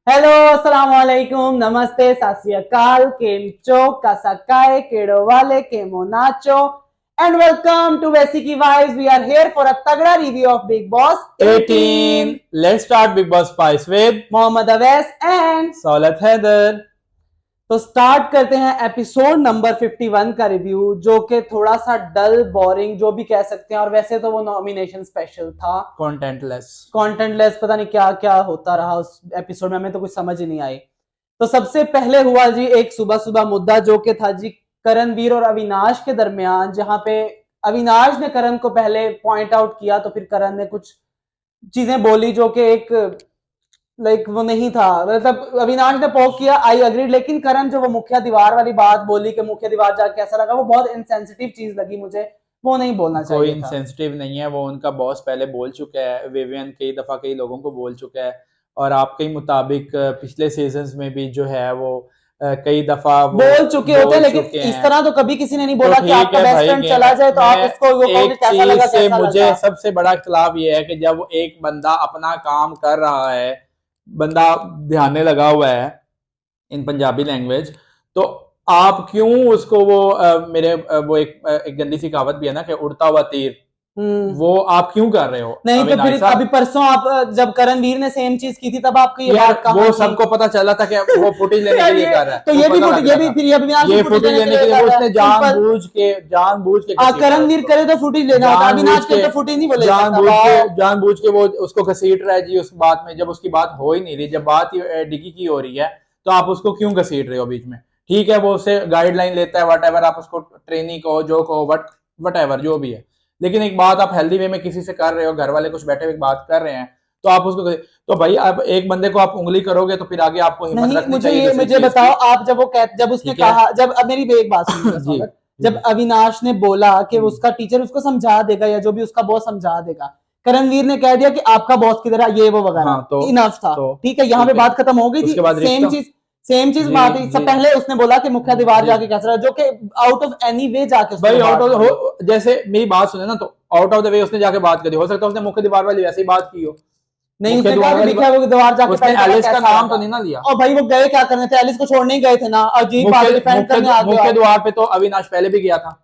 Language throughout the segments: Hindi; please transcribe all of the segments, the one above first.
हेलो, अस्सलाम वालेकुम, नमस्ते, सत श्री अकाल, केम चो, कासाकाए, केड़ो वाले, chemo nacho, and welcome to Vesiki Vibes. We are here for a तगड़ा review of Big Boss 18. 18. Let's start Big Boss Spice with Mohammad Awais and Saulat Haider. तो स्टार्ट करते हैं एपिसोड नंबर 51 का रिव्यू, जो कि थोड़ा सा डल, बोरिंग, जो भी कह सकते हैं। और वैसे तो वो नॉमिनेशन स्पेशल था, कंटेंटलेस, पता नहीं क्या क्या होता रहा उस एपिसोड में, हमें तो कुछ समझ ही नहीं आई। तो सबसे पहले हुआ जी एक सुबह सुबह मुद्दा, जो कि था जी करणवीर और अविनाश के दरमियान, जहां पे अविनाश ने करण को पहले पॉइंट आउट किया, तो फिर करण ने कुछ चीजें बोली जो कि एक वो नहीं था। मतलब अविनाश ने पोक किया, आई अग्रीड, लेकिन करण जो वो मुख्य दीवार वाली बात बोली कि मुख्य दीवार जाके कैसा लगा, वो बहुत इनसेंसिटिव चीज लगी मुझे, वो नहीं बोलना चाहिए। कोई इनसेंसिटिव नहीं है, वो उनका बॉस पहले बोल चुका है, विवियन कई दफा कई लोगों को बोल चुका है। और आपके मुताबिक पिछले सीजन्स में भी जो है वो कई दफा बोल चुके होते हैं, लेकिन इस तरह तो कभी किसी ने नहीं बोला कि आपका बेस्ट फ्रेंड चला जाए तो आप इसको वो कहोगे कैसा लगा, कैसा मुझे सबसे बड़ा इख्तलाफ ये है कि जब एक बंदा अपना काम कर रहा है, बंदा ध्यान लगा हुआ है इन पंजाबी लैंग्वेज, तो आप क्यों उसको वो वो एक गंदी सी कहावत भी है ना कि उड़ता हुआ तीर, वो आप क्यों कर रहे हो? नहीं तो फिर अभी परसों आप जब करणवीर ने सेम चीज की थी तब आपको ये बात कहा, वो सबको पता चला था कि वो फुटेज लेने के लिए कर रहा है। तो ये भी फुटेज लेने के लिए उसने जानबूझ के करणवीर करे तो फुटेज लेना होता, अविनाश के तो फुटेज नहीं बोले, जानबूझ के वो उसको घसीट रहा है जी उस बात में, जब उसकी बाट हो ही नहीं रही, जब बात डिग्गी की हो रही है, तो आप उसको क्यों घसीट रहे हो बीच में? ठीक है, वो उससे गाइडलाइन लेता है, वट एवर, आप उसको ट्रेनिंग कहो, जो कहो, वट एवर जो भी है, लेकिन एक बात आप हेल्दी वे में किसी से कर रहे हो, घर वाले कुछ बैठे हुए बात कर रहे हैं, तो आप उसको तो भाई आप एक बंदे को आप उंगली करोगे तो फिर आगे आपको हिम्मत रखनी चाहिए। मुझे बताओ, आप जब उसने कहा, जब अब मेरी एक बात सुनिए, जब अविनाश ने बोला कि उसका टीचर उसको समझा देगा या जो भी उसका बॉस समझा देगा, करणवीर ने कह दिया कि आपका बॉस किधर है, ये वो वगैरह, तो इनफ था, ठीक है, यहाँ पे बात खत्म हो गई थी। सेम चीज बात है, सब पहले उसने बोला कि मुख्य दीवार जाके कैसा रहा, जो कि आउट ऑफ एनी वे जाके, भाई आउट ऑफ, जैसे मेरी बात सुने ना, तो आउट ऑफ द वे उसने जाके बात करी, हो सकता है उसने मुख्य दीवार वाली वैसे ही बात की हो, नहीं उसने कहा कि लिखा वो दीवार जाके उसने एलिस का नाम तो नहीं ना लिया। और भाई वो गए क्या करने थे, एलिस को छोड़ने ही गए थे ना, अजीब बात डिफेंड करने आ गए। मुख्य द्वार पे तो अविनाश पहले भी गया था।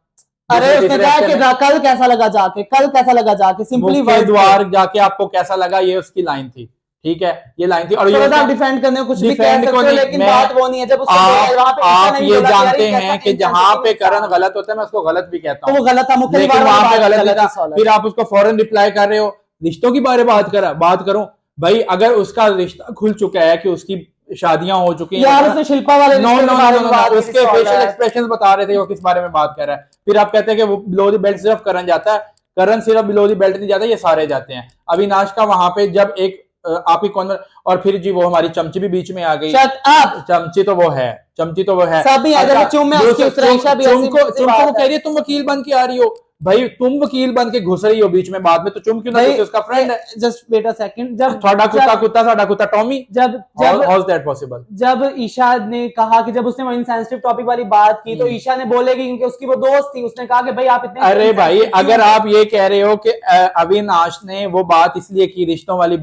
अरे उसने कहा कि कल कैसा लगा जाके, कल कैसा लगा जाके, सिंपली मुख्य द्वार जाके आपको कैसा लगा, ये उसकी लाइन थी, ठीक है, ये लाइन थी। और ये डिफेंड करने को कुछ भी कह सकते हो, लेकिन बात वो नहीं है। जब आप ये जानते हैं कि जहां पे करण गलत होता है, मैं उसको गलत भी कहता हूँ, वो गलत था, मुख्य दीवार वहां पे गलत था, फिर आप उसको फौरन रिप्लाई कर रहे हो, रिश्तों की बारे बात करो भाई। अगर उसका रिश्ता खुल चुका है कि उसकी शादियां हो चुकी हैं, यार उसने शिल्पा वाले उसके फेशियल एक्सप्रेशंस बता रहे थे वो किस बारे में बात कर रहा है, फिर आप कहते हैं कि वो बिलो द बेल्ट सिर्फ करण जाता है, करण सिर्फ बिलो द बेल्ट नहीं जाता, ये सारे जाते हैं। अविनाश का वहां पे जब एक आप ही कौन, और फिर जी वो हमारी चमची भी बीच में आ गई। चमची तो वो है, चमची तो वो है, तुमको कह रही है तुम वकील बन के आ रही हो, भाई तुम वकील बन के घुस रही हो बीच में, बाद में तो चुम क्यों ना, उसका फ्रेंड है। जस्ट वेट अ सेकंड, जब थोड़ा कुत्ता साडा कुत्ता टॉमी, जब हाउ इज दैट पॉसिबल? जब ईशा ने कहा कि जब उसने वो इनसेंसिटिव टॉपिक वाली बात की, तो ईशा ने बोलेगी क्योंकि उसकी वो दोस्त थी, उसने कहा कि भाई आप इतने, अरे भाई अगर आप ये कह रहे हो कि अविनाश ने वो बात इसलिए की, रिश्तों वाली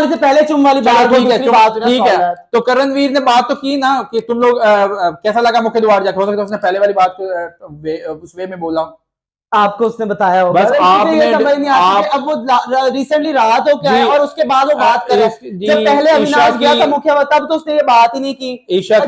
से पहले चुम वाली बात, ठीक है, तो करणवीर ने बात तो की ना कि तुम लोग कैसा लगा मुख्य द्वार जाकर, हो सकता है उसने पहले वाली बात उस वे में बोला, आपको उसने बताया होगा, बस आपने समझ नहीं आता। अब वो रिसेंटली रहा तो क्या है, और उसके बाद वो बात करे, जब पहले अविनाश गया था मुख्य, तब तो उसने ये बात ही नहीं की। ईशा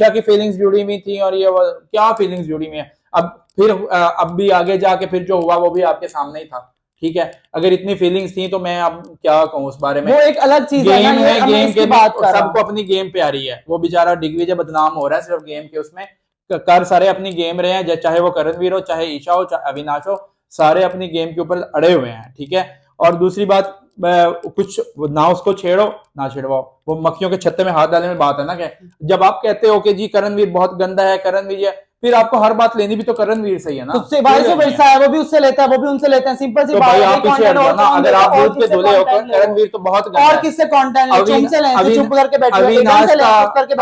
की फीलिंग्स जुड़ी हुई थी, और ये क्या फीलिंग्स जुड़ी हुई है, अब भी आगे जाके फिर जो हुआ वो भी आपके सामने ही था, ठीक है। अगर इतनी फीलिंग्स थी तो मैं अब क्या कहूँ उस बारे में, वो एक अलग चीज है, गेम के बात सबको अपनी गेम पे आ रही है, वो बेचारा दिग्विजय बदनाम हो रहा है सिर्फ गेम के उसमें, कर सारे अपनी गेम रहे हैं, चाहे वो करणवीर हो, चाहे ईशा हो, चाहे अविनाश हो, सारे अपनी गेम के ऊपर अड़े हुए हैं, ठीक है। और दूसरी बात, कुछ ना उसको छेड़ो ना छिड़वाओ, वो मक्खियों के छत्ते में हाथ डालने में बात है ना, क्या जब आप कहते हो कि जी करणवीर बहुत गंदा है, करणवीर, फिर आपको हर बात लेनी भी तो करणवीर सही है ना, उससे भाई से वैसा है, वो भी उससे लेता है, वो भी उनसे लेते हैं, सिंपल सी बात है। आप पीछे हट जाओ ना, अगर आप दूध के धुले हो, करणवीर तो बहुत गंदा है, और किससे कंटेंट ले, तुमसे लें, चुप करके बैठो।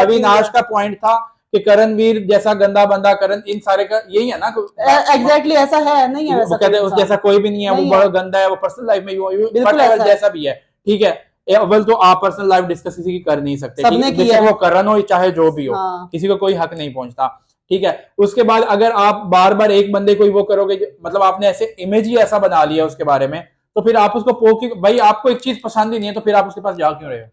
अविनाश का पॉइंट था कि करणवीर जैसा गंदा बंदा, करण इन सारे का यही है ना, एग्जैक्टली ऐसा है, नहीं है वो कहते हैं उस जैसा कोई भी नहीं है, वो बहुत गंदा है, वो पर्सनल लाइफ में बिल्कुल जैसा भी है, ठीक है। अव्वल तो आप पर्सनल लाइफ डिस्कस किसी की कर नहीं सकते, सबने ठीक है? किया है। वो करण हो चाहे जो भी हो, हाँ। किसी को कोई हक नहीं पहुंचता, ठीक है? उसके बाद अगर आप बार बार एक बंदे को ही वो करोगे, मतलब आपने ऐसे इमेज ही ऐसा बना लिया उसके बारे में, तो फिर आप उसको पोक, भाई आपको एक चीज पसंद ही नहीं है तो फिर आप उसके पास जा क्यों रहे हो?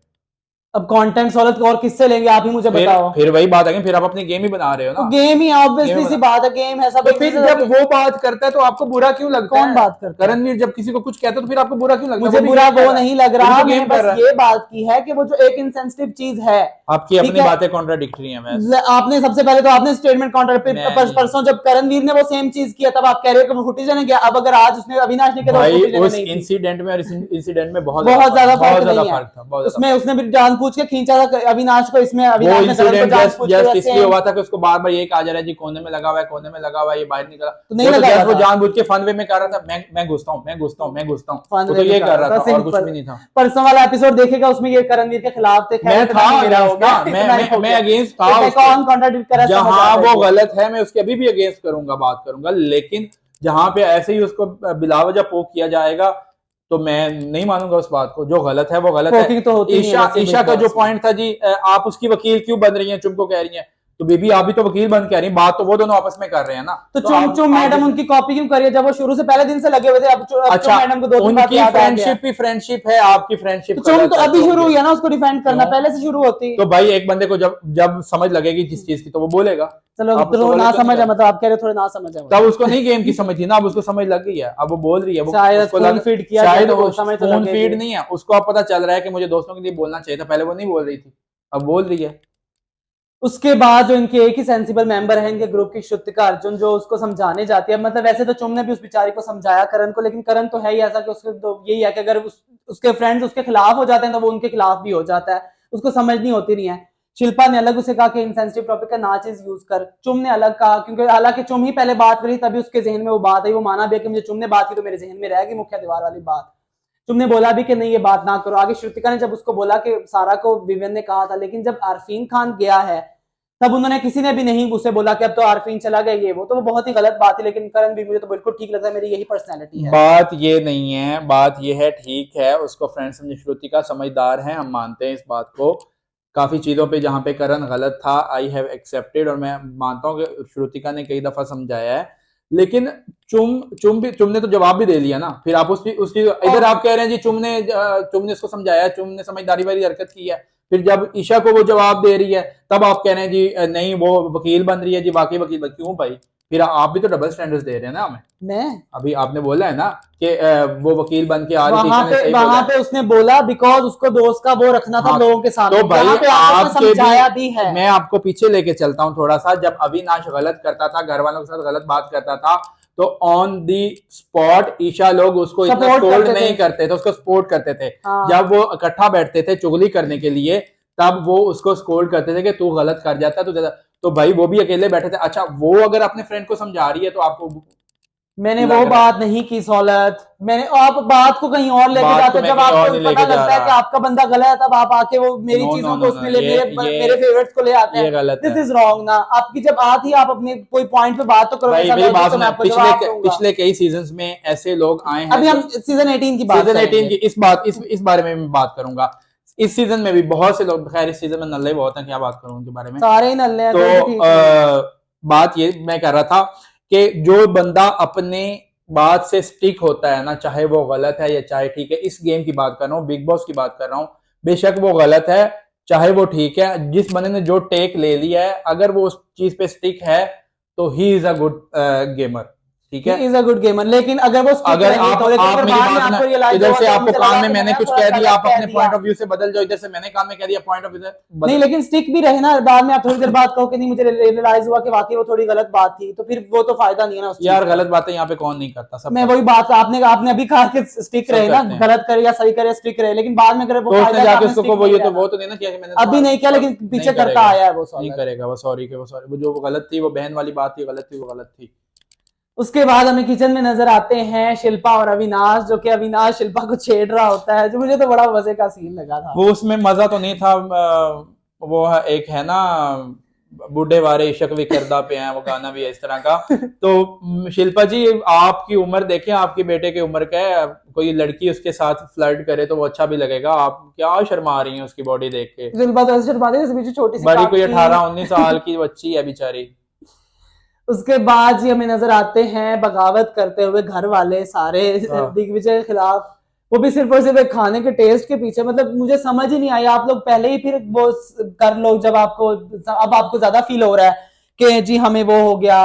अब कंटेंट सोलत और किससे लेंगे, आप ही मुझे बताओ। फिर वही बात है, फिर आप अपनी गेम ही बना रहे हो तो ना। गेम ही ऑब्वियसली गेम सी बना, बात है, गेम है सब तो एक फिर दूसरे जब से। वो बात करता है तो आपको बुरा क्यों लगता है? कौन बात करता है? करणवीर जब किसी को कुछ कहता है तो फिर आपको बुरा क्यों लगता है? मुझे भी बुरा गेम कर वो रहा है, नहीं लग वो भी रहा, तो मैंने गेम कर बस रहा है। ये बात की है कि वो जो एक इनसेंसिटिव चीज है, आपकी ठीक अपनी है? बातें कॉन्ट्राडिक्टरी हैं वैसे। आपने सबसे पहले तो आपने स्टेटमेंट काउंटर पे मैं नहीं, परसों जब करणवीर ने वो सेम चीज किया तब आप कह रहे हो कि वो फुटेज ने किया, अब अगर आज उसने अविनाश ने किया तो भाई फुटेज उस नहीं थी। इंसिडेंट में और इस इंसिडेंट में बहुत बहुत ज्यादा बहुत फर्क ज्यादा नहीं है फर्क था, बहुत ज्यादा उसमें। उसने भी जानबूझ के खींचा था अविनाश को, इसमें वो अविनाश ने करण को इंसिडेंट जानबूझ के जस्ट इसलिए same- हुआ था कि उसको बार बार ये कहा जा रहा है जी कोने में लगा हुआ है, कोने में लगा हुआ है, ये बाहर निकला, तो नहीं वो तो लगा जस्ट हुआ वो था। जानबूझ के फन वे में कर रहा था, मैं घुसता हूँ, मैं घुसता हूँ, मैं घुसता हूँ, फन वो वे तो में ये कर कर रहा रहा था, था और कुछ सिंपल। भी नहीं था। परसों वाला एपिसोड देखेगा उसमें ये करणवीर के खिलाफ थे, खैर मैं इतना था नहीं मेरा हो अगेंस्ट गया, ना, इतना नहीं हो मैं गया। अगेंस्ट तो था मैं उसके। कौन कॉन्ट्राडिक्ट कर रहा है, समझ आ जहां रहा वो है। गलत है मैं उसके अभी भी अगेंस्ट करूंगा, बात करूंगा, लेकिन जहां पे ऐसे ही उसको बिलावजा पोक किया जाएगा तो मैं नहीं मानूंगा उस बात को। जो गलत है वो गलत है। पोकिंग तो होती नहीं है वैसे ईशा बिग का जो बॉस में। पॉइंट था जी, आप उसकी वकील क्यों बन रही हैं, चुम को कह रही हैं, तो बेबी आप भी तो वकील बन के आ रही हैं, बात तो वो दोनों आपस में कर रहे हैं ना। तो तो चुम चुम आप मैडम उनकी कॉपी क्यों करिए जब वो शुरू से पहले दिन से लगे हुए थे, अब चुम अच्छा, मैडम को 2-3 बात उनकी याद आ गया। फ्रेंडशिप ही फ्रेंडशिप है, आपकी तो फ्रेंडशिप चुम गलत तो है, अभी तो शुरू हुई ये है ना उसको डिफेंड करना, क्यों? पहले से शुरू होती। तो भाई एक बंदे को जब जब समझ लगेगी जिस चीज की तो वो बोलेगा। चलो आप उसको तो गलत ना क्यों समझ है, निकाल- मतलब आप कह रहे हो थोड़े ना समझ है वो। तब उसको नहीं गेम की समझ थी ना, अब उसको समझ लग गई है, अब वो बोल रही है, वो शायद उसको फोन फीड किया शायद गया तो वो समझ तो फोन लगेगी। फीड नहीं है, उसको अब पता चल रहा है कि मुझे दोस्तों के लिए बोलना चाहिए था, पहले वो नहीं बोल रही थी, अब बोल रही है। उसके बाद जो इनके एक ही सेंसिबल मेंबर है इनके ग्रुप की श्रुतिका अर्जुन, जो उसको समझाने जाती है, मतलब वैसे तो चुम ने भी उस बेचारी को समझाया करण को, लेकिन करण तो है ही ऐसा कि उसके तो यही है कि अगर उसके फ्रेंड्स उसके खिलाफ हो जाते हैं तो वो उनके खिलाफ भी हो जाता है, उसको समझ नहीं होती नहीं है। शिल्पा ने अलग उसे कहा कि इनसेंसिटिव टॉपिक का ना चीज यूज कर, चुम ने अलग कहा, क्योंकि हालांकि चुम ही पहले बात करी तभी उसके जहन में वो बात आई, वो माना भी कि मुझे चुम ने बात की तो मेरे जहन में रहेगी मुख्य दीवार वाली बात। तुमने बोला भी कि नहीं ये बात ना करो। आगे श्रुतिका ने जब उसको बोला कि सारा को विवियन ने कहा था, लेकिन जब आरफीन खान गया है तब उन्होंने किसी ने भी नहीं उसे बोला कि अब तो आरफीन चला गया ये वो, तो वो बहुत ही गलत बात है। लेकिन करण भी मुझे तो बिल्कुल ठीक लगता है, मेरी यही पर्सनैलिटी है। बात ये नहीं है, बात ये है, ठीक है उसको फ्रेंड समझे, श्रुतिका समझदार है, हम मानते हैं इस बात को। काफी चीजों पे जहां पे करण गलत था आई हैव एक्सेप्टेड, और मैं मानता हूँ कि श्रुतिका ने कई दफा समझाया है, लेकिन चुम ने तो जवाब भी दे लिया ना। फिर आप उसकी इधर आप कह रहे हैं जी चुम ने उसको समझाया, चुम ने समझदारी वाली हरकत की है, फिर जब ईशा को वो जवाब दे रही है तब आप कह रहे हैं जी नहीं वो वकील बन रही है जी, वाकई वकील क्यों भाई? फिर आप भी तो डबल स्टैंडर्ड्स दे रहे हैं ना हमें। मैं अभी आपने बोला है ना कि वो वकील बन के आ रही थी, वहां ईशा ने पे सही बोला वहां है। पे उसने बोला बिकॉज उसको दोस्त का वो रखना था हाँ, लोगों के सामने, तो भाई यहाँ पे आपको आपके समझाया भी है। मैं आपको पीछे लेके चलता हूँ थोड़ा सा। जब अविनाश गलत करता था, घर वालों के साथ गलत बात करता था, तो ऑन दी स्पॉट ईशा लोग उसको इतना सपोर्ट स्कोल्ड करते नहीं थे। करते थे, उसको सपोर्ट करते थे। हाँ। जब वो इकट्ठा बैठते थे चुगली करने के लिए तब वो उसको स्कोल्ड करते थे कि तू गलत कर जाता तो भाई वो भी अकेले बैठे थे। अच्छा, वो अगर अपने फ्रेंड को समझा रही है तो आपको मैंने लग वो रहा है बात नहीं की सौलत, मैंने आप बात को कहीं और लेके बात जाते को हो। मैं जब कहीं और आपको नहीं पता लेके जा लगता है कि रहा। आपका बंदा गलत है तब आप आके वो मेरी नो नो चीजों को नो उसमें नो, मेरे फेवरेट्स को ले आते ये हैं। गलत दिस है इज रॉन्ग ना। आपकी जब आती आप अपने कोई पॉइंट पे बात तो करो भाई। मेरी बात तो मैं सुना, आपको जवाब दूंगा। पिछले कई सीजन्स में ऐसे लोग आए हैं। अभी हम सीजन 18 की बात सीजन 18 की करेंगे। इस बारे में मैं बात करूंगा। इस सीजन में भी बहुत से लोग, खैर इस सीजन में नल्ले बहुत हैं, क्या बात करूं उनके बारे में। सारे ही नल्ले हैं, तो कोई भी ठीक नहीं। बात ये मैं कह रहा था कि जो बंदा अपने बात से स्टिक होता है ना, चाहे वो गलत है या चाहे ठीक है, इस गेम की बात कर रहा हूँ, बिग बॉस की बात कर रहा हूँ, बेशक वो गलत है चाहे वो ठीक है, जिस बंदे ने जो टेक ले लिया है अगर वो उस चीज पे स्टिक है तो he is a good gamer, ठीक है। Is a good gamer. लेकिन अगर वो अगर आप मेरी बात ना, इधर से आपको कान में मैंने कुछ कह दिया, आप अपने पॉइंट ऑफ व्यू से बदल जाओ, इधर से मैंने कान में कह दिया पॉइंट ऑफ व्यू से बदल। नहीं, लेकिन स्टिक भी रहे ना, बाद में आप थोड़ी देर बाद कहो कि नहीं मुझे रियलाइज हुआ कि वाकई वो थोड़ी गलत बात थी, तो फिर वो तो फायदा नहीं है ना उस यार गलत बातें यहाँ पे कौन नहीं करता, सब मैं वही बात आपने अभी कहा कि स्टिक रहे ना, गलत करे या सही करे स्टिक रहे, लेकिन बाद में अगर वो तो उसने जाके उसको वो ये तो वो तो नहीं ना किया कि मैंने अभी नहीं किया, लेकिन पीछे करता आया है वो नहीं करेगा वो, सॉरी के वो सॉरी, वो जो गलत थी वो बहन वाली बात थी, गलत थी वो गलत थी। उसके बाद हमें किचन में नजर आते हैं शिल्पा और अविनाश, जो कि अविनाश शिल्पा को छेड़ रहा होता है, जो मुझे तो बड़ा मजे का सीन लगा था। वो उसमें मजा तो नहीं था, वो एक है ना बूढ़े वारे इश्क भी करदा पे हैं, वो गाना भी है इस तरह का। तो शिल्पा जी आपकी उम्र देखें, आपके बेटे की उम्र का है, कोई लड़की उसके साथ फ्लर्ट करे तो वो अच्छा भी लगेगा। आप क्या शर्मा रही हैं उसकी बॉडी देख के? शिल्पा तो ऐसे शर्मा रही है, छोटी सी बड़ी कोई 18-19 साल की बच्ची है बेचारी। उसके बाद जी हमें नजर आते हैं बगावत करते हुए घर वाले सारे दिग्विजय के खिलाफ, वो भी सिर्फ और सिर्फ एक खाने के टेस्ट के पीछे। मतलब मुझे समझ ही नहीं आई, आप लोग पहले ही फिर वो कर लो जब आपको, अब आपको ज्यादा फील हो रहा है कि जी हमें वो हो गया,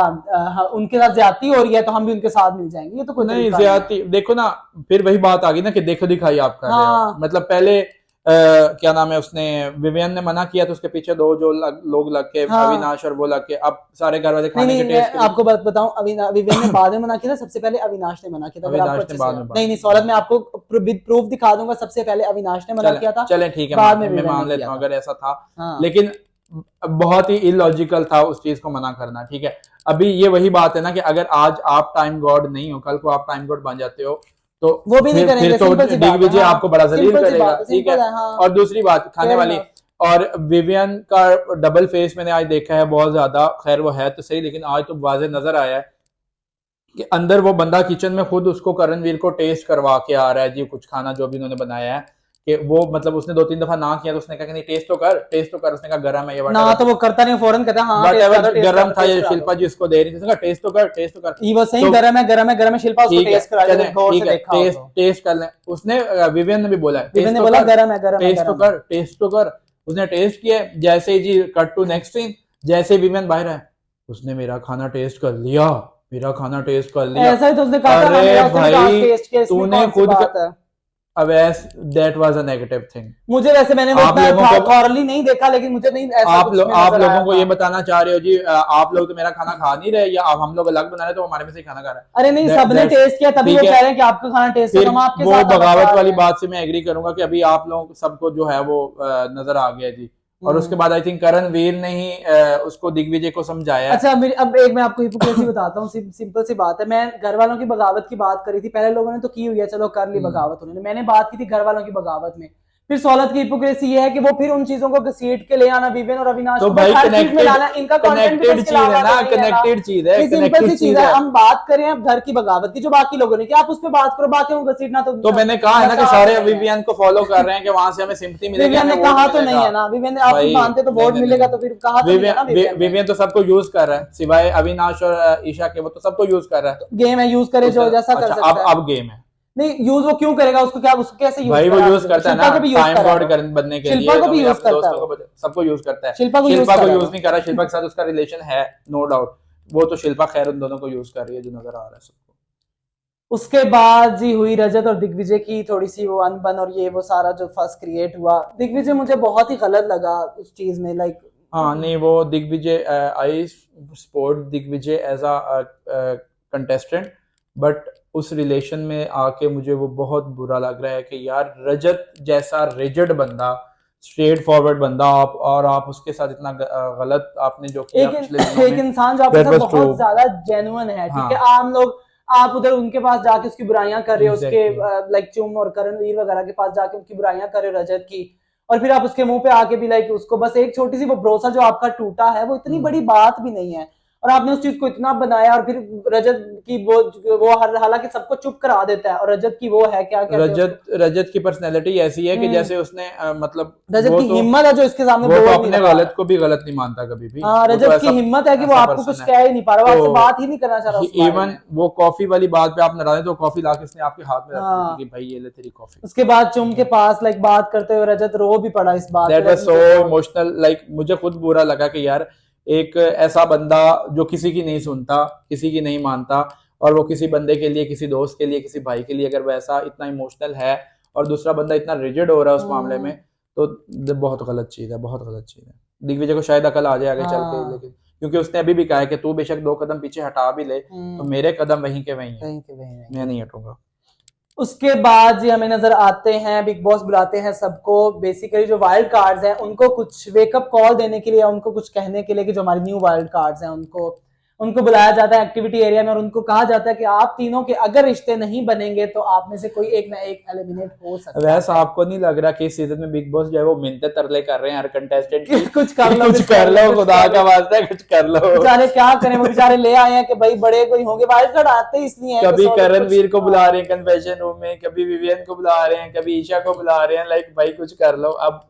उनके साथ ज्यादती हो रही है तो हम भी उनके साथ मिल जाएंगे। ये तो कोई नहीं, ज्यादती देखो ना, फिर वही बात आ गई ना कि देखो दिखाई आप कर रहे हो। मतलब पहले क्या नाम है, उसने विवियन ने मना किया तो उसके पीछे दो जो लोग लग के, अविनाश और वो लग के, अब सारे घर वाले खाने के टेस्ट। मैं आपको बात बताऊं, विवियन ने बाद में मना किया था, सबसे पहले अविनाश ने मना किया था। अविनाश ने बाद में, नहीं सौरभ, मैं आपको प्रूफ दिखा दूंगा, सबसे पहले अविनाश ने मना किया था। चले ठीक है, बाद में मैं मान लेता हूँ अगर ऐसा था, लेकिन बहुत ही इलॉजिकल था उस चीज को मना करना। ठीक है, अभी ये वही बात है ना कि अगर आज आप टाइम गॉड नहीं हो, कल को आप टाइम गॉड बन जाते हो तो वो भी नहीं करेंगे, तो दिग्विजय आपको बड़ा जलील करेगा। ठीक है, और दूसरी बात खाने वाली, और विवियन का डबल फेस मैंने आज देखा है बहुत ज्यादा। खैर वो है तो सही, लेकिन आज तो वाज़े नजर आया है कि अंदर वो बंदा किचन में खुद उसको करणवीर को टेस्ट करवा के आ रहा है जी कुछ खाना जो भी उन्होंने बनाया है, कि वो मतलब उसने 2-3 दफा ना किया तो उसने कहा कि नहीं टेस्ट तो कर। उसने कहा गरम है ये, ना तो वो करता नहीं, फौरन कहता हाँ गरम था ये, शिल्पा जी उसको दे रही थी, उसने कहा टेस्ट तो कर। ये वो सही गरम है शिल्पा उसको टेस्ट करा दे, गौर से देखा टेस्ट कर ले। उसने विवियन ने भी बोला विवियन ने बोला गरम है टेस्ट तो कर। उसने टेस्ट किया, जैसे जी कट टू नेक्स्ट सीन, जैसे विवियन बाहर है उसने मेरा खाना टेस्ट कर लिया, ऐसा ही तो उसने कहा था, अरे भाई तूने खुद Awais, that was a negative thing. मुझे वैसे मैंने थॉरली नहीं देखा, लेकिन मुझे नहीं ऐसा आप लोगों को ये बताना चाह रहे हो जी आप लोग तो मेरा खाना खा नहीं रहे, या हम लोग अलग बना रहे तो हमारे में से खाना खा रहा है। अरे नहीं, सबने टेस्ट किया तभी वो कह रहे हैं कि आपका खाना टेस्ट है, हम आपके साथ। वो बगावत वाली बात से मैं एग्री करूंगा कि अभी आप लोग सबको जो है वो नजर आ गया जी। और उसके बाद आई थिंक करणवीर ने ही उसको दिग्विजय को समझाया। अच्छा अब एक मैं आपको हिपोक्रेसी बताता हूँ, सिंपल सी बात है। मैं घर वालों की बगावत की बात करी थी, पहले लोगों ने तो की हुई है, चलो कर ली बगावत उन्होंने, मैंने बात की थी घर वालों की बगावत में। फिर सौलत की हिपोक्रेसी ये है कि वो फिर उन चीजों को घसीट के ले आना विवेन और अविनाश, तो भाई इनका कनेक्टेड चीज है ना, कनेक्टेड चीज है, सिंपल सी चीज है। हम बात करें अब घर की बगावत की जो बाकी लोगों ने किया, आप उस पर बात करो, बाकी को घसीटना तो मैंने कहा है ना कि सारे विवियन को फॉलो कर रहे हैं कि वहां से हमें सिंपैथी मिलेगी। विवियन ने कहा तो नहीं है ना, विवियन ने आप मानते तो वोट मिलेगा, तो फिर कहा विवियन तो सबको यूज कर रहा है सिवाय अविनाश और ईशा के, वो तो सबको यूज कर रहा है। गेम है, यूज करे जो जैसा कर सकता है। अब गेम है, नहीं यूज वो क्यों करेगा, उसको क्या, उसको कैसे यूज भाई वो यूज करता है ना टाइम गॉड बनने के लिए, शिल्पा को भी यूज करता है, सबको यूज करता है। शिल्पा को यूज नहीं कर रहा, शिल्पा के साथ उसका रिलेशन है नो डाउट, वो तो शिल्पा खैर उन दोनों को यूज कर रही है जो नजर आ रहा है सबको। उसके बाद जी हुई रजत और दिग्विजय की थोड़ी सी वो अनबन, और ये वो सारा जो फर्स्ट क्रिएट हुआ, दिग्विजय मुझे बहुत ही गलत लगा उस चीज में, लाइक हाँ नहीं वो Digvijay, I support Digvijay as a contestant, but उस रिलेशन में आके मुझे वो बहुत बुरा लग रहा है कि यार रजत जैसा रिजिड बंदा, स्ट्रेट फॉरवर्ड बंदा, आप उसके साथ इतना गलत आपने जो किया पिछले दिनों में, एक इंसान जो आपके साथ बहुत ज्यादा जेन्युइन है, ठीक है, आम लोग आप उधर उनके पास जाके उसकी बुराइयां कर रहे हो, उसके लाइक चुम और करणवीर वगैरह के पास जाके उनकी बुराइयां कर रहे हो रजत की, और फिर आप उसके मुंह पे आके भी लाइक उसको बस एक छोटी सी वो भरोसा जो आपका टूटा है, वो इतनी बड़ी बात भी नहीं है, और आपने उस चीज को इतना बनाया, और फिर रजत की वो हालांकि सबको चुप करा देता है, और रजत की वो है क्या रजत की पर्सनैलिटी ऐसी है कि जैसे उसने मतलब रजत की हिम्मत है जो इसके सामने वो तो अपने गलत को भी गलत नहीं मानता कभी भी। हाँ, रजत की हिम्मत है कि वो आपको कुछ कह ही नहीं पा रहा, आपसे बात ही नहीं करना चाह रहा। इवन वो कॉफी वाली बात पे आप नाराज हैं तो कॉफी लाके उसने आपके हाथ में रख दी कि भाई ये ले तेरी कॉफी। उसके बाद चुम के पास लाइक बात करते हुए रजत रो भी पड़ा इस बात पे, that was so emotional, like मुझे खुद बुरा लगा कि यार एक ऐसा बंदा जो किसी की नहीं सुनता, किसी की नहीं मानता, और वो किसी बंदे के लिए, किसी दोस्त के लिए, किसी भाई के लिए अगर वैसा इतना इमोशनल है, और दूसरा बंदा इतना रिजिड हो रहा है उस मामले में, तो बहुत गलत चीज है, बहुत गलत चीज है। दिग्विजय को शायद अकल आ जाए आगे चल के, लेकिन क्योंकि उसने अभी भी कहा है कि तू बेशक 2 कदम पीछे हटा भी ले तो मेरे कदम वहीं के वहीं है, मैं नहीं हटूंगा। उसके बाद जी हमें नजर आते हैं बिग बॉस बुलाते हैं सबको, बेसिकली जो वाइल्ड कार्ड्स हैं उनको कुछ वेकअप कॉल देने के लिए, उनको कुछ कहने के लिए कि जो हमारी न्यू वाइल्ड कार्ड्स हैं उनको, उनको बुलाया जाता है एक्टिविटी एरिया में और उनको कहा जाता है कि आप तीनों के अगर रिश्ते नहीं बनेंगे तो आप में से कोई एक ना एक एलिमिनेट हो सकता है। वैसे आपको नहीं लग रहा कि इस सीजन में बिग बॉस जो है वो मिन्नतें तरले कर रहे हैं हर कंटेस्टेंट की कुछ कर लो, कुछ कर लो, खुदा का वास्ता है कुछ कर लो। बेचारे क्या करें, वो बेचारे ले आए हैं कि भाई बड़े कोई होंगे, वाइल्ड कार्ड आते ही इसलिए हैं कभी कि करणवीर को बुला रहे हैं कन्फेशन रूम में, कभी विवियन को बुला रहे हैं, कभी ईशा को बुला रहे हैं, लाइक भाई कुछ कर लो। अब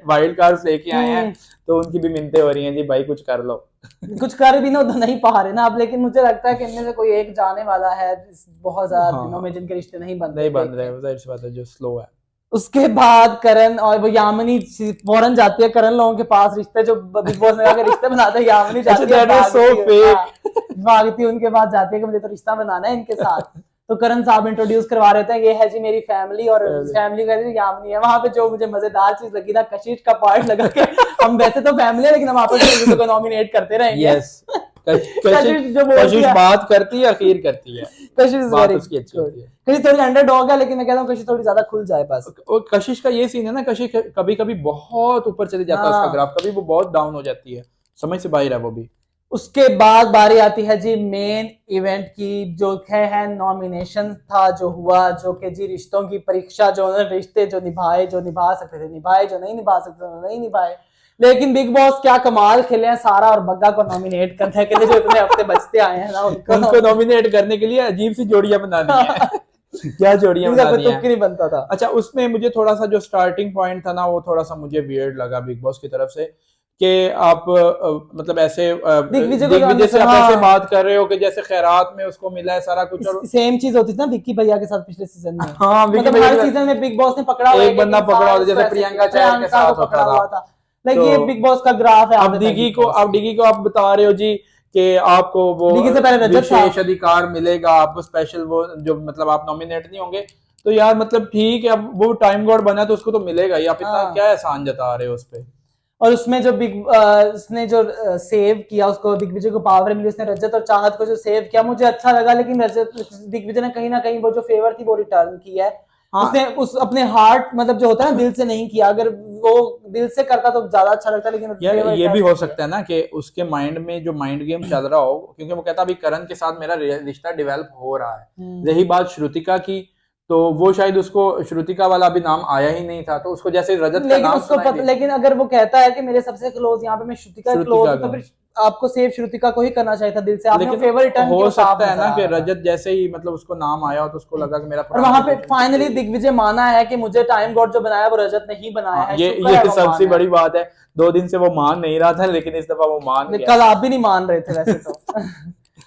वाइल्ड कार्ड्स लेके आए हैं तो उनकी भी मिन्नतें हो रही हैं जी भाई कुछ कर लो। कुछ कर भी नहीं पा रहे ना अब, लेकिन मुझे लगता है कि इनमें से कोई एक जाने वाला है बहुत ज्यादा दिनों में जिनके रिश्ते नहीं बन रहे, जाहिर सी बात है, जो स्लो है। उसके बाद करण और वो यामिनी फौरन जाती है करण लोगों के पास, रिश्ते जो बिग बॉस ने कहा कि रिश्ते बनाते हैं, यामिनी जाती है भागती उनके पास जाती है कि मुझे तो रिश्ता बनाना है इनके साथ। तो करण साहब इंट्रोड्यूस करवा रहे थे, ये है जी मेरी फैमिली, और फैमिली का यामिनी है। वहां पे जो मुझे मजेदार चीज लगी ना, कशिश का पार्ट लगा के हम वैसे तो फैमिली है लेकिन हम आपस में एक दूसरे को नॉमिनेट करते रहेंगे। कशिश बात करती है, अखीर करती है, कशिश बात उसकी अच्छी होती है। कशिश थोड़ी अंडरडॉग है लेकिन मैं कहता हूँ कशिश थोड़ी ज्यादा खुल जाए बस। और कशिश का ये सीन है ना, कशिश कभी कभी बहुत ऊपर चले जाता है उसका ग्राफ, कभी वो बहुत डाउन हो जाती है, समझ से बाहर है वो भी। उसके बाद बारी आती है जी मेन इवेंट की, जो है नॉमिनेशन था जो हुआ, जो कि जी रिश्तों की परीक्षा, जो रिश्ते जो निभाए, जो निभा सकते थे निभाए, जो नहीं निभा सकते थे नहीं निभाए। लेकिन बिग बॉस क्या कमाल खेले हैं, सारा और बग्गा को नॉमिनेट करने के लिए, जो इतने हफ्ते बचते आए हैं ना उनको नॉमिनेट करने के लिए अजीब सी जोड़ियां बना दी हैं। क्या जोड़ियां बना दी हैं, नहीं बनता था। अच्छा, उसमें मुझे थोड़ा सा जो स्टार्टिंग पॉइंट था ना, वो थोड़ा सा मुझे वियर्ड लगा बिग बॉस की तरफ से कि आप मतलब ऐसे दिग्विजय से आप ऐसे बात कर रहे हो कि जैसे खैरात में उसको मिला है सारा कुछ, और सेम चीज होती थी ना विक्की भैया के साथ पिछले सीजन में। हाँ, मतलब हर सीजन में बिग बॉस ने पकड़ा हुआ एक बंदा पकड़ा हुआ, जैसे प्रियंका चैट के साथ होता था। लेकिन ये बिग बॉस का ग्राफ है। अब डिगी को आप बता रहे हो जी कि आपको वो विशेष अधिकार मिलेगा, आपको स्पेशल वो जो मतलब आप नॉमिनेट नहीं होंगे, तो यार मतलब ठीक है, अब वो टाइम गॉड बना तो उसको तो मिलेगा ही, आप इतना क्या एहसान जता रहे हो उस पे। और उसमें जो उसने जो सेव किया, उसको दिग्विजय को पावर मिली, उसने रजत और चाहत को जो सेव किया, मुझे अच्छा लगा। लेकिन रजत दिग्विजय ने कहीं ना कहीं वो जो फेवर थी वो रिटर्न की है। हाँ। उसने उस अपने हार्ट मतलब जो होता है ना दिल से नहीं किया, अगर वो दिल से करता तो ज्यादा अच्छा लगता। लेकिन ये भी हो सकता है ना कि उसके माइंड में जो माइंड गेम चल रहा हो, क्योंकि वो कहता अभी करण के साथ मेरा रिश्ता डेवलप हो रहा है। रही बात श्रुतिका की, तो वो शायद उसको श्रुतिका वाला अभी नाम आया ही नहीं था, तो उसको जैसे रजत का नाम उसको लेकिन अगर वो कहता है कि मेरे सबसे क्लोज यहाँ पे मैं श्रुतिका क्लोज हूं, तो फिर आपको सेव श्रुतिका को ही करना चाहिए था दिल से। आपने फेवर रिटर्न हो सकता है ना कि रजत जैसे ही मतलब उसको नाम आया तो उसको लगा कि मेरा, और वहां पे फाइनली दिग्विजय माना है कि मुझे टाइम गॉड जो बनाया वो रजत ने ही बनाया है। ये सबसे बड़ी बात है। 2 दिन से वो मान नहीं रहा था, लेकिन इस दफा वो मान गया। कल आप भी नहीं मान रहे थे वैसे तो।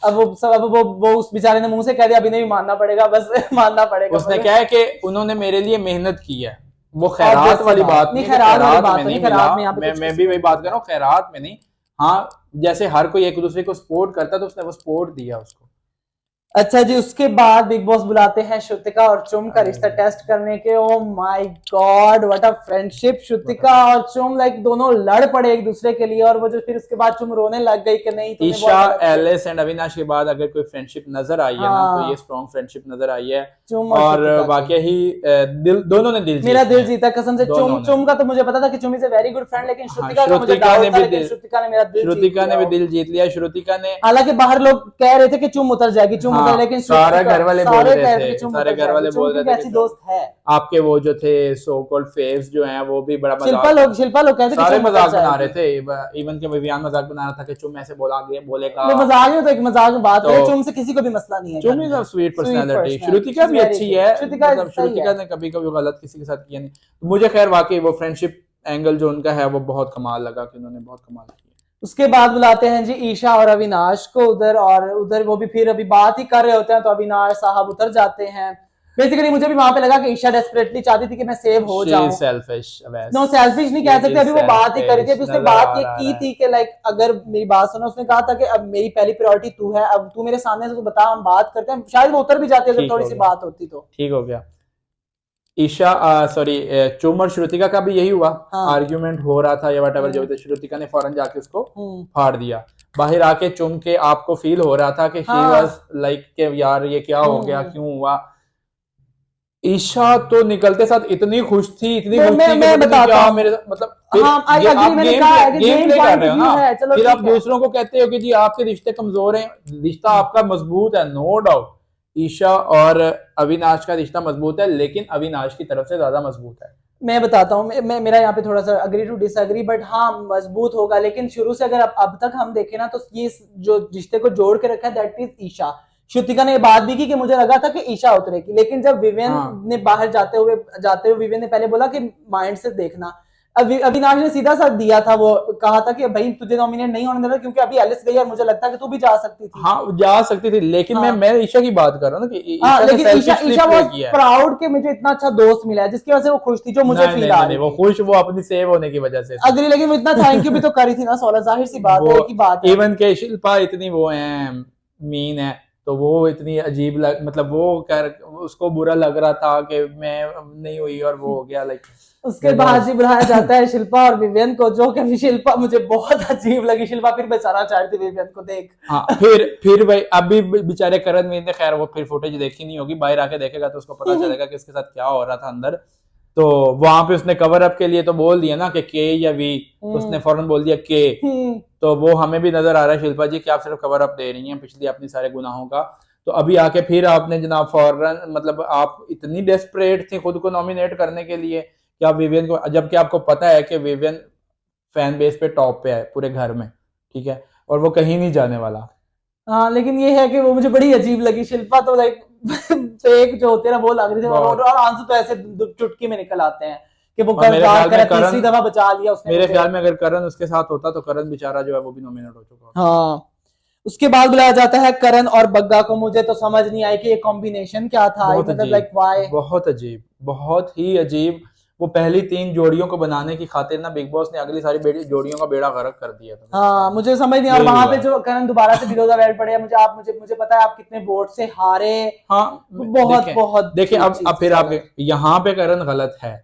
अब वो उस बेचारे ने मुंह से कह दिया अभी नहीं मानना पड़ेगा, बस मानना पड़ेगा। उसने क्या है कि उन्होंने मेरे लिए मेहनत की है, वो खैरात वाली बात नहीं, खैरात में नहीं मिला। मैं भी वही बात कर रहा हूँ, खैरात में नहीं। हाँ, जैसे हर कोई एक दूसरे को सपोर्ट करता तो उसने वो सपोर्ट दिया उसको। अच्छा जी, उसके बाद बिग बॉस बुलाते हैं श्रुतिका और चुम का रिश्ता टेस्ट करने के। Oh my God, what a friendship. Shrutika और चुम लाइक दोनों लड़ पड़े एक दूसरे के लिए, और वो जो फिर उसके बाद चुम रोने लग गई कि नहीं। ईशा, एलिस एंड अविनाश के बाद अगर कोई फ्रेंडशिप नजर आई है ना, तो ये स्ट्रॉन्ग फ्रेंडशिप नजर आई है। और वाकई ही दोनों ने दिल मेरा दिल जीता कसम से। चुम का तो मुझे पता था कि चुम is a very good friend, लेकिन श्रुतिका का मुझे डाउट था, लेकिन श्रुतिका ने मेरा दिल जीत लिया। श्रुतिका ने, हालांकि बाहर लोग कह रहे थे कि चुम उतर जाएगी, चुम उतर, लेकिन सारे घर वाले बोल रहे थे, सारे घर वाले बोल रहे थे कैसी दोस्त है। आपके वो जो थे सो कॉल्ड फेव्स जो हैं, वो भी बड़ा शिल्पा लोग कहते सारे मजाक बना रहे थे। इवन के विवियान मजाक बना रहा था कि चुम ऐसे बोलेगा। वो मजाक है, तो एक मजाक में बात है। चुम से किसी को भी मसला नहीं है। चुम is a sweet personality. Shrutika भी अच्छी है, मतलब श्रुतिका ने कभी कभी गलत किसी के साथ किया नहीं। मुझे खैर वाकई वो फ्रेंडशिप एंगल जो उनका है वो बहुत कमाल लगा कि उन्होंने बहुत कमाल किया। उसके बाद बुलाते हैं जी ईशा और अविनाश को उधर, और उधर वो भी फिर अभी बात ही कर रहे होते हैं, तो अविनाश साहब उतर जाते हैं। बेसिकली मुझे भी वहां पे लगा कि ईशा डेस्परेटली चाहती थी कि मैं सेव हो जाऊं। सेल्फिश नहीं कह सकते, अभी वो बात ही करी थी। अभी उसने बात ये की थी कि लाइक अगर मेरी बात सुनो, उसने कहा था कि अब मेरी पहली प्रायोरिटी तू है, अब तू मेरे सामने से तो बता, हम बात करते हैं। शायद वो उतर भी जाती अगर थोड़ी सी बात होती तो। ठीक हो गया। ईशा चुम और श्रुतिका का भी यही हुआ। आर्ग्यूमेंट हो रहा था या व्हाटएवर जो भी, श्रुतिका ने फौरन जाके उसको फाड़ दिया। बाहर आके चुम के आपको फील हो रहा था कि शी वाज लाइक के यार ये क्या हो गया, क्यों हुआ। ईशा तो निकलते साथ इतनी खुश थी, इतनी खुश थी कि क्या मेरे मतलब हाँ, गेम प्ले कर रहे हो ना, फिर आप दूसरों को कहते हो कि जी आपके रिश्ते कमजोर हैं। रिश्ता आपका मजबूत है, नो डाउट। ईशा और अविनाश का रिश्ता मजबूत है, लेकिन अविनाश की तरफ से ज्यादा मजबूत है। मैं बताता हूँ, मैं मेरा यहाँ पे थोड़ा सा अग्री टू डिसएग्री, बट हाँ मजबूत होगा, लेकिन शुरू से अगर अब तक हम देखें ना, तो ये जो रिश्ते को जोड़ के रखा है दैट इज ईशा। श्रुतिका ने बात भी की कि मुझे लगा था कि ईशा उतरेगी, लेकिन जब विवेन ने बाहर जाते हुए विवेन ने पहले बोला कि माइंड से देखना, अविनाश ने सीधा साथ दिया था, वो कहा था कि भाई तुझे नॉमिनेट नहीं होने देना क्योंकि अभी एलिस गई और मुझे लगता है कि तू भी जा सकती थी। हाँ जा सकती थी, लेकिन मैं ईशा की बात कर रहा हूँ ना कि लेकिन ईशा वाज प्राउड कि मुझे इतना अच्छा दोस्त मिला है, जिसकी वजह से वो खुश थी, जो मुझे फील आ रही वो खुश वो अपनी सेव होने की वजह से अग्री, लेकिन वो इतना थैंक यू भी तो करी थी ना सोलह, जाहिर सी बात है की बात। इवन के शिल्पा इतनी वो है मीन है, तो वो इतनी अजीब मतलब वो उसको बुरा लग रहा था कि मैं नहीं हुई और वो हो गया लाइक। उसके बाद जी बुलाया जाता है शिल्पा और विवियन को, जो कि शिल्पा मुझे बहुत अजीब लगी, शिल्पा फिर बेचारा चाहती विवियन को देख। हाँ फिर भाई अभी बेचारे करण वीर ने, खैर वो फिर फुटेज देखी नहीं होगी, बाहर आके देखेगा तो उसको पता चलेगा कि उसके साथ क्या हो रहा था अंदर। तो वहां पे उसने कवर अप के लिए तो बोल दिया ना कि के या वी, उसने फौरन बोल दिया के। तो वो हमें भी नजर आ रहा है शिल्पा जी कि आप सिर्फ कवर अप दे रही हैं पिछली अपनी सारे गुनाहों का। तो अभी आके फिर आपने जनाब फौरन, मतलब आप इतनी डेस्परेट थी खुद को नॉमिनेट करने के लिए कि आप विवियन को, जबकि आपको पता है कि विवियन फैन बेस पे टॉप पे है पूरे घर में, ठीक है, और वो कहीं नहीं जाने वाला। हाँ लेकिन ये है कि वो मुझे बड़ी अजीब लगी, शिल्पा तो लाइक फेक जो होते हैं वो लग रही थी, और आंसू तो ऐसे चुटकी में निकल आते हैं कि वो तीसरी दफा बचा लिया उसने। मेरे ख्याल में अगर करण उसके साथ होता तो करण बेचारा जो है वो भी नॉमिनेट हो चुका। हाँ उसके बाद बुलाया जाता है करण और बग्गा को। मुझे तो समझ नहीं आई कि ये कॉम्बिनेशन क्या था, मतलब लाइक व्हाई, बहुत अजीब, बहुत ही अजीब। वो पहली 3 जोड़ियों को बनाने की खातिर ना बिग बॉस ने अगली सारी जोड़ियों का बेड़ा गर्क कर दिया था। हाँ मुझे समझ नहीं, और वहां पे जो करण दोबारा से बिलो द बेल्ट पड़े, मुझे पता है आप कितने वोट से हारे। हाँ बहुत देखिए अब फिर आप यहाँ पे करण गलत है,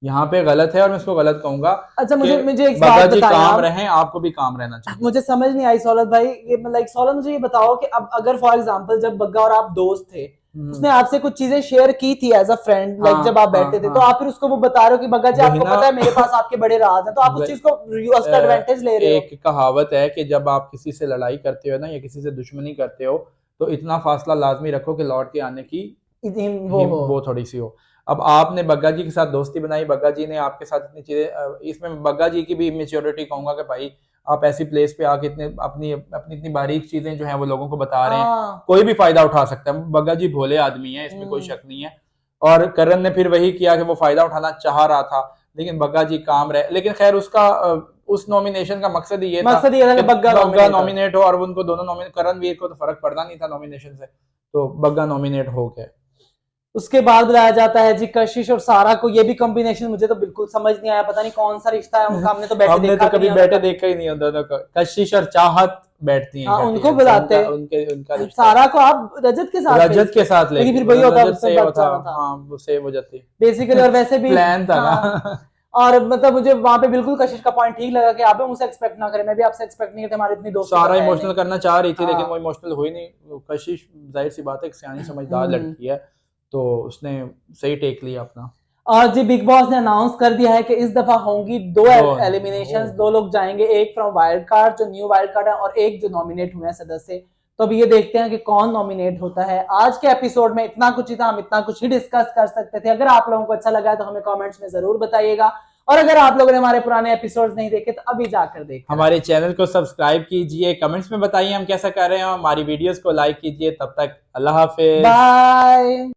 यहाँ पे गलत है और मैं इसको गलत कहूंगा। अच्छा मुझे एक बात बताएं, काम रहे, आपको भी काम रहना चाहिए। मुझे समझ नहीं आई सौलत भाई, ये लाइक सौलत मुझे ये बताओ कि अब अगर फॉर एग्जांपल जब बग्गा और आप दोस्त थे, उसने आपसे कुछ चीजें शेयर की थी एज अ फ्रेंड, लाइक जब आप बैठे थे, तो आप फिर उसको वो बता रहे हो कि बग्गा जी आपको पता है मेरे पास आपके बड़े राज हैं, तो आप उस चीज को उसका एडवांटेज ले रहे हो। एक कहावत है कि जब आप किसी से लड़ाई करते हो ना या किसी से दुश्मनी करते हो तो इतना फासला लाजमी रखो कि लौट के आने की वो थोड़ी सी हो। अब आपने बग्गा जी के साथ दोस्ती बनाई, बग्गा जी ने आपके साथ इतनी चीजें, इसमें बग्गा जी की भी इमेच्योरिटी कहूंगा कि भाई आप ऐसी प्लेस पे आके इतने अपनी इतनी बारीक चीजें जो है वो लोगों को बता रहे हैं, कोई भी फायदा उठा सकता है। बग्गा जी भोले आदमी है, इसमें कोई शक नहीं है। और करण ने फिर वही किया कि वो फायदा उठाना चाह रहा था, लेकिन बग्गा जी काम रहे। लेकिन खैर उसका उस नॉमिनेशन का मकसद ही ये था कि बग्गा नॉमिनेट हो, और उनको दोनों नॉमिनेट, करण वीर को तो फर्क पड़ता नहीं था नॉमिनेशन से, तो बग्गा नॉमिनेट हो गए। उसके बाद बुलाया जाता है जी कशिश और सारा को। ये भी कॉम्बिनेशन मुझे तो बिल्कुल समझ नहीं आया, पता नहीं कौन सा रिश्ता है उनका, हमने तो कभी बैठे देखा ही नहीं होता। कशिश और चाहत बैठती हैं, हाँ, उनको बुलाते हैं, उनका सारा को आप रजत के साथ लेकिन फिर वही होता, हाँ वो सेव हो जाती बेसिकली। और वैसे भी प्लान था ना। और मतलब मुझे वहां पे बिल्कुल कशिश का पॉइंट ठीक लगा कि आप मुझसे एक्सपेक्ट ना करें, मैं भी आपसे एक्सपेक्ट नहीं करता, हमारी इतनी दोस्ती। सारा इमोशनल करना चाह रही थी लेकिन वो इमोशनल हुई नहीं। कशिश जाहिर सी बात है एक सियानी समझदार लड़की है, तो उसने सही टेक लिया अपना। और जी बिग बॉस ने अनाउंस कर दिया है कि इस दफा होंगी 2 एलिमिनेशंस, 2 लोग जाएंगे, एक फ्रॉम वाइल्ड कार्ड जो न्यू वाइल्ड कार्ड है, और एक जो नॉमिनेट हुए हैं सदस्य। तो अब ये देखते हैं कि कौन नॉमिनेट होता है। आज के एपिसोड में इतना कुछ ही था, हम इतना कुछ ही डिस्कस कर सकते थे। अगर आप लोगों को अच्छा लगा है तो हमें कमेंट्स में जरूर बताइएगा, और अगर आप लोगों ने हमारे पुराने एपिसोड्स नहीं देखे तो अभी जाकर देखिए। हमारे चैनल को सब्सक्राइब कीजिए, कमेंट्स में बताइए हम कैसा कर रहे हैं, हमारी वीडियोस को लाइक कीजिए। तब तक अल्लाह हाफिज, बाय।